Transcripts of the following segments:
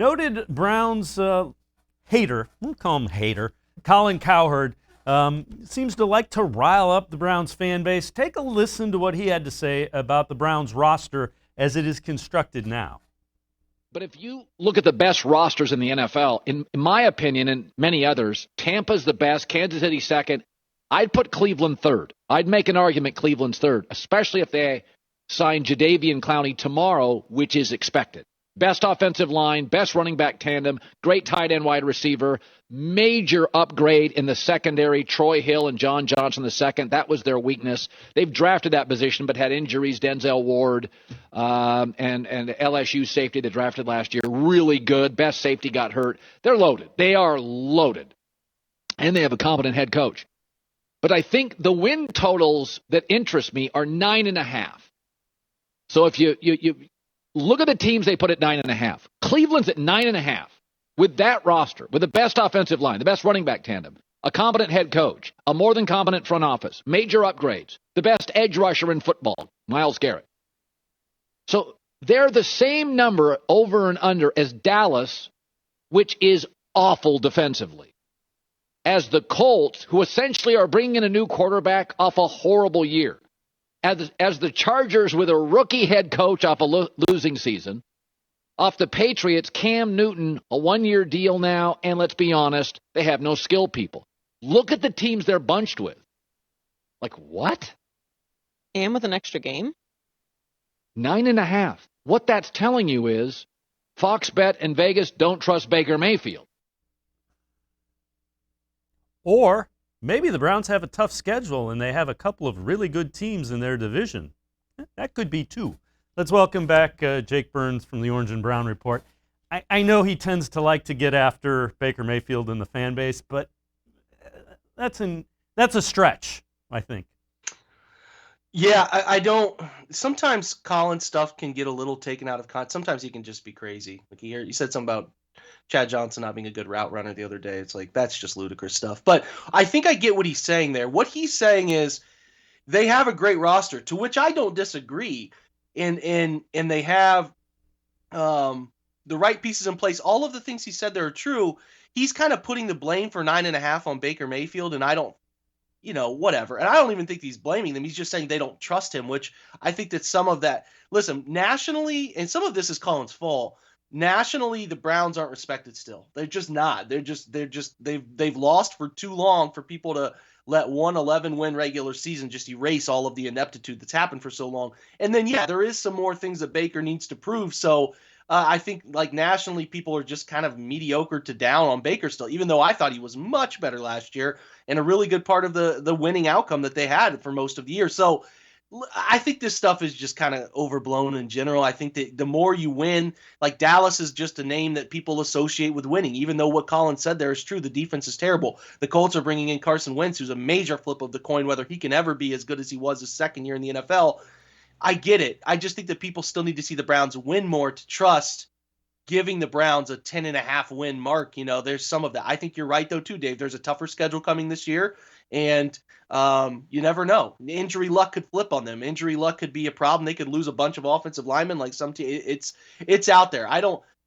Noted Browns hater, we'll call him hater, Colin Cowherd, seems to like to rile up the Browns fan base. Take a listen to what he had to say about the Browns roster as it is constructed now. But if you look at the best rosters in the NFL, in my opinion and many others, Tampa's the best, Kansas City second. I'd put Cleveland third. I'd make an argument Cleveland's third, especially if they sign Jadeveon Clowney tomorrow, which is expected. Best offensive line, best running back tandem, great tight end wide receiver, major upgrade in the secondary, Troy Hill and John Johnson the second. That was their weakness. They've drafted that position but had injuries, Denzel Ward and LSU safety they drafted last year. Really good. Best safety got hurt. They're loaded. They are loaded. And they have a competent head coach. But I think the win totals that interest me are 9.5. So if you look at the teams they put at 9.5. Cleveland's at 9.5. With that roster, with the best offensive line, the best running back tandem, a competent head coach, a more than competent front office, major upgrades, the best edge rusher in football, Myles Garrett. So they're the same number over and under as Dallas, which is awful defensively, as the Colts, who essentially are bringing in a new quarterback off a horrible year, as the Chargers with a rookie head coach off a losing season, off the Patriots, Cam Newton, a one-year deal now, and let's be honest, they have no skill people. Look at the teams they're bunched with. Like, what? And with an extra game? 9.5. What that's telling you is Fox Bet and Vegas don't trust Baker Mayfield. Or maybe the Browns have a tough schedule and they have a couple of really good teams in their division. That could be too. Let's welcome back Jake Burns from the Orange and Brown Report. I know he tends to like to get after Baker Mayfield and the fan base, but that's a stretch, I think. Yeah, I don't. Sometimes Colin's stuff can get a little taken out of context. Sometimes he can just be crazy. Like you said something about Chad Johnson not being a good route runner the other day. It's like, that's just ludicrous stuff. But I think I get what he's saying there. What he's saying is they have a great roster, to which I don't disagree. And they have the right pieces in place. All of the things he said there are true. He's kind of putting the blame for 9.5 on Baker Mayfield, and I don't, whatever. And I don't even think he's blaming them. He's just saying they don't trust him, which I think that some of that, listen, nationally, and some of this is Colin's fault. Nationally, the Browns aren't respected still. They're just not. They've lost for too long for people to let one 11-win regular season just erase all of the ineptitude that's happened for so long. And then, yeah, there is some more things that Baker needs to prove. So I think, like, nationally, people are just kind of mediocre to down on Baker still, even though I thought he was much better last year and a really good part of the winning outcome that they had for most of the year. So I think this stuff is just kind of overblown in general. I think that the more you win, like Dallas is just a name that people associate with winning, even though what Colin said there is true. The defense is terrible. The Colts are bringing in Carson Wentz, who's a major flip of the coin, whether he can ever be as good as he was his second year in the NFL. I get it. I just think that people still need to see the Browns win more to trust giving the Browns a 10.5 win mark. There's some of that. I think you're right, though, too, Dave. There's a tougher schedule coming this year, and you never know. Injury luck could flip on them. Injury luck could be a problem. They could lose a bunch of offensive linemen. Like it's out there.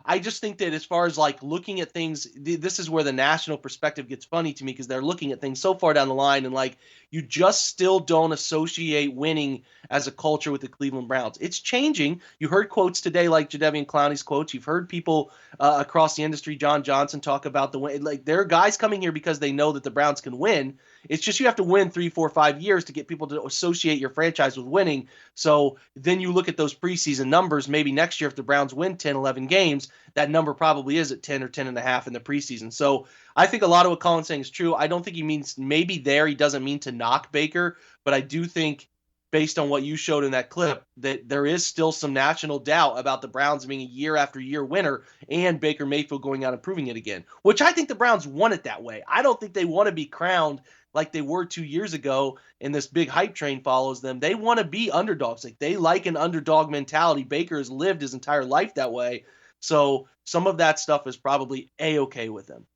I just think that as far as like looking at things, this is where the national perspective gets funny to me, because they're looking at things so far down the line, and like you just still don't associate winning as a culture with the Cleveland Browns. It's changing. You heard quotes today like Jadeveon Clowney's quotes. You've heard people across the industry, John Johnson, talk about the win. Like, there are guys coming here because they know that the Browns can win. It's just you have to win 3, 4, 5 years to get people to associate your franchise with winning. So then you look at those preseason numbers. Maybe next year, if the Browns win 10, 11 games, that number probably is at 10 or 10.5 in the preseason. So I think a lot of what Colin's saying is true. I don't think he means maybe there. He doesn't mean to knock Baker, but I do think, based on what you showed in that clip, that there is still some national doubt about the Browns being a year after year winner and Baker Mayfield going out and proving it again, which I think the Browns want it that way. I don't think they want to be crowned like they were 2 years ago and this big hype train follows them. They want to be underdogs. Like, they like an underdog mentality. Baker has lived his entire life that way. So some of that stuff is probably A-okay with them.